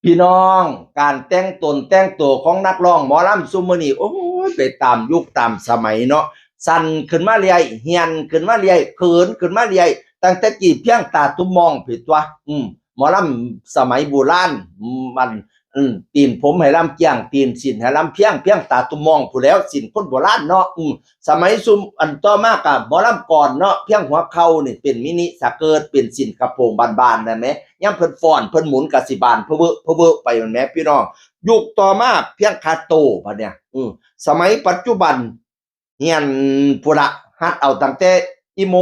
พี่น้องการแต่งตนแต่งตัวของนักร้องหมอลำซุมื้อนี้โอ้ยไปตามยุคตามสมัยเนาะสั่นขึ้นมาเรื่อยเฮียนขึ้นมาเรื่อยเขินขึ้นมาเรื่อยตั้งแต่กี้เพียงตาตุ้มมองผิดตัวหมอลำสมัยโบราณมันตีนผมให้ลำเกียงตีนสินให้ลำเพียงตาตุ้มมองผู้แล้วสินคนโบราณเนาะสมัยซุมอันต่อมาก็หมอลำก่อนเนาะเพียงหัวเข่านี่เป็นมินิสเกิร์ตเป็นสินกระโปรงบานๆนั่นแหมยามเพิ่นฟ้อนเพิ่นหมุนกะสิบานเพ้อเว้อไปนั่นแหมพี่น้องยุคต่อมาเพียงคาโตบัดเนี่ยสมัยปัจจุบันเฮียนพุระฮัดเอาตั้งแต่อีโม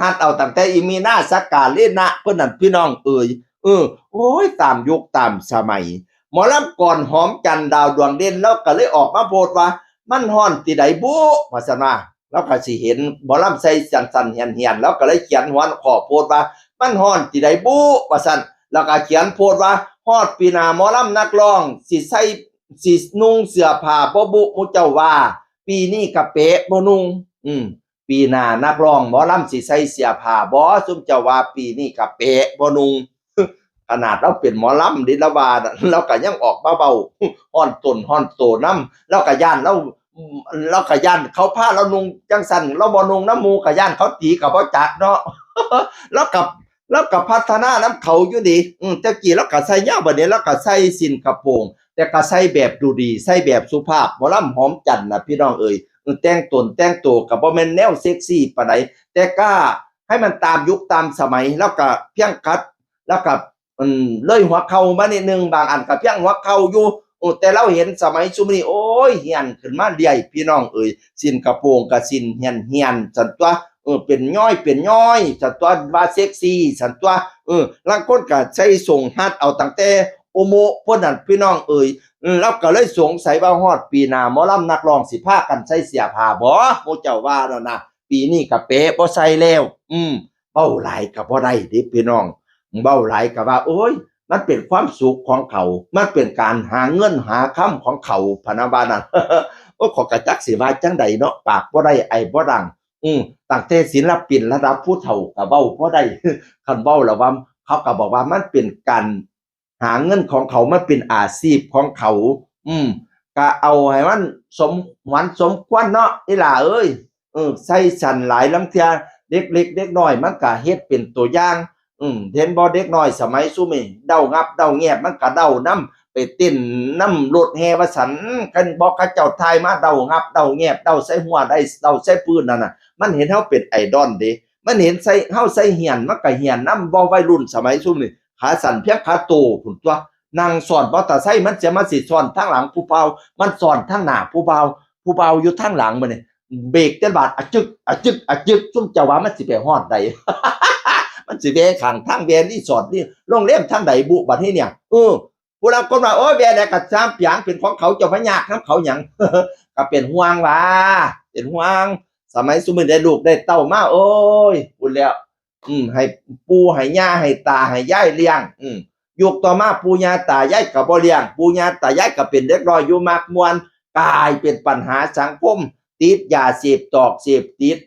ฮัดเอาตั้งแต่อีมีนาสักกาเลนะเพิ่นนั่นพี่น้องโอ้ยตามยุคตามสมัยหมอลำก่อนหอมจันทร์ดาวดวงเด่นแล้วก็เลยออกมาโพดว่ามันฮ้อนที่ใดบุว่าซั่นว่าแล้วก็สิเห็นหมอลำใส่สันๆเหียนๆแล้วก็เลยเขียนหัวข้อโพดว่ามันฮ้อนที่ใดบุว่าซั่นแล้วก็เขียนโพดว่าฮอดปีหน้าหมอลำนักร้องสินุ่งเสื้อผ้าบ่บุหมู่เจ้าว่าปีนี้ก็เป๊ะบ่นุ่งปีหน้านักร้องหมอลำสิใส่เสื้อผ้าบ่ซุมเจ้าว่าปีนี้ก็เป๊ะบ่นุ่งขนาดเราเป็นหมอลำดิละว่าเราก็ยังออกมาเบาฮ้อนต้นฮ้อนโตน้ำเราก็ย่านเราก็ย่านเขาพาเรานุ่งจังซั่นเราบ่นุ่งน้ำหมู่ก็ย่านเขาตีก็บ่จักเนาะ แล้วก็พัฒนาน้ำเขาอยู่ดีแต่กี้เราก็ใส่ยาวบัดนี้เราก็ใส่สิ้นกระโปรงแต่ก็ใส่แบบดูดีใส่แบบสุภาพหมอลำหอมจันทร์น่ะพี่น้องเอ้ยแต่งตนแต่งตัวก็บ่แม่นแนวเซ็กซี่ปานใดแต่ก็ให้มันตามยุคตามสมัยแล้วก็เพียงคัดแล้วก็เลยหัวเข่ามานิดนึงบางอันก็เพียงหัวเข่าอยู่แต่เราเห็นสมัยซุมื้อนี้โอ้ยเหียนขึ้นมาเรื่อยพี่น้องเอ้ยสิ้นกระโปรงก็สิ้นเหียนซั่นตัวเป็นย้อยซั่นตัวว่าเซ็กซี่ซั่นตัวลางคนก็ใช้ส่งฮัดเอาตั้งแต่โอโมพวกนั้นพี่น้องเอ้ยเราก็เลยสงสัยว่าฮอดปีหน้าหมอลำนักร้องสิพากันใส่เสื้อผ้าบ่หมู่เจ้าว่าแล้วนะปีนี้ก็เป๊ะบ่ใส่แล้วเว้าหลายก็บ่ได้เด้พี่น้องเว้าหลายก็ว่าโอ๊ยมันเป็นความสุขของเขามันเป็นการหาเงินหาค่ำของเขาพะนะว่านั่น โอ้ยขอยก็จักสิว่าจังใดเนาะปากบ่ได้ไอบ่ดังตั้งแต่ศิลปินระดับผู้เฒ่าก็เว้าบ่ได้ คันเว้าแล้วว่าเขาก็บอกว่ามันเป็นการหาเงินของเขามันเป็นอาชีพของเขาก็เอาให้มันสมหวังสมควรเนาะอีหล่าเอ้ยใส่สั่นหลายลางเทื่อเด็กเล็กเด็กน้อยมันก็เฮ็ดเป็นตัวอย่างเห็นบ่เด็กน้อยสมัยซุมื้อเดางับเดาแงบมันก็เดานำไปเต้นนำรถแห่ว่าซั่นคันบ่เขาเจ้าทายมาเดางับเดาแงบเดาใส่หัวได้เดาใส่ปืนนั่นน่ะมันเห็นเฮาเป็นไอดอลเด้มันเห็นใส่เฮาใส่เหียนมันก็เหียนนำบ่วัยรุ่นสมัยซุมื้อขาสั้นเพียงขาโตพุ่นตัวนั่งซ้อนมอเตอร์ไซค์มันจะมาสิซ้อนทางหลังผู้เฒ่ามันซ้อนทางหน้าผู้เฒ่าอยู่ทางหลังบัดนี้เบรกแต่บาดอะจึกซุมเจ้าว่ามันสิไปฮอดใด มันสิแวข้างทางแวรีสอร์ทนี่โรงแรมทางใดบุบัดนี้เนี่ยผู้ลางคนว่าโอ้ยแวได้ก็ซ้ำเปียงเป็นของเขาเจ้าพญานำเขาหยัง ก็เป็นห่วงว่าเป็นห่วงสมัยซุมื้อได้ลูกได้เต้ามาโอ้ยพูดแล้วให้ปู่ให้ย่าให้ตาให้ยายเลี้ยงยุคต่อมาปู่ย่าตายายก็บ่เลี้ยงปู่ย่าตายายก็เป็นเด็กน้อยอยู่มากมวนกลายเป็นปัญหาสังคมติดยาเสพเสพติด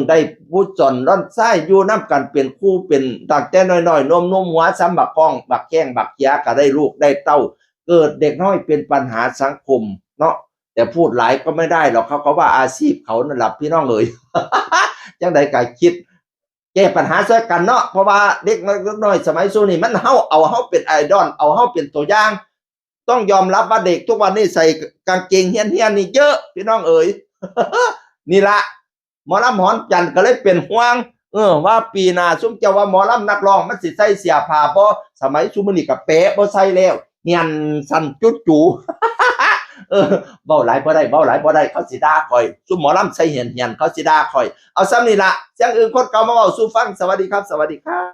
ได้ผู้สอนร่อนไส้อยู่น้ำกันเป็นคู่เป็นตั้งแต่น้อยๆนมหัวซ้ำบักก้องบักแข้งบักเขียก็ได้ลูกได้เต้าเกิดเด็กน้อยเป็นปัญหาสังคมเนาะแต่พูดหลายก็ไม่ได้หรอกเขาก็ว่าอาชีพเขานั่นแหละพี่น้องเอ๋ย จังใดก็คิดแก้ปัญหาซะกันเนาะเพราะว่าเด็กน้อยสมัยซุนี้มันเอาเฮาเป็นไอดอลเอาเฮาเป็นตัวอย่างต้องยอมรับว่าเด็กทุกวันนี้ใส่กางเกงเฮี้ยนๆนี่เยอะพี่น้องเอ๋ย นี่ละหมอลำหอนจันทร์ก็เลยเป็นห่วงว่าปีหน้าซุมเจ้าว่าหมอลำนักร้องมันสิใส่เสื้อผ้าบ่สมัยซุมื้อนี้ก็เป๊ะบ่ใส่แล้วเฮียนสั่นจุดจู เว้าหลายบ่ได้เขาสิด่าข่อยซุมหมอลำใส่เหียนเขาสิด่าข่อยเอาซ้ำนี่ล่ะเสียงอื่นคนเก่ามาเว้าสู่ฟังสวัสดีครับ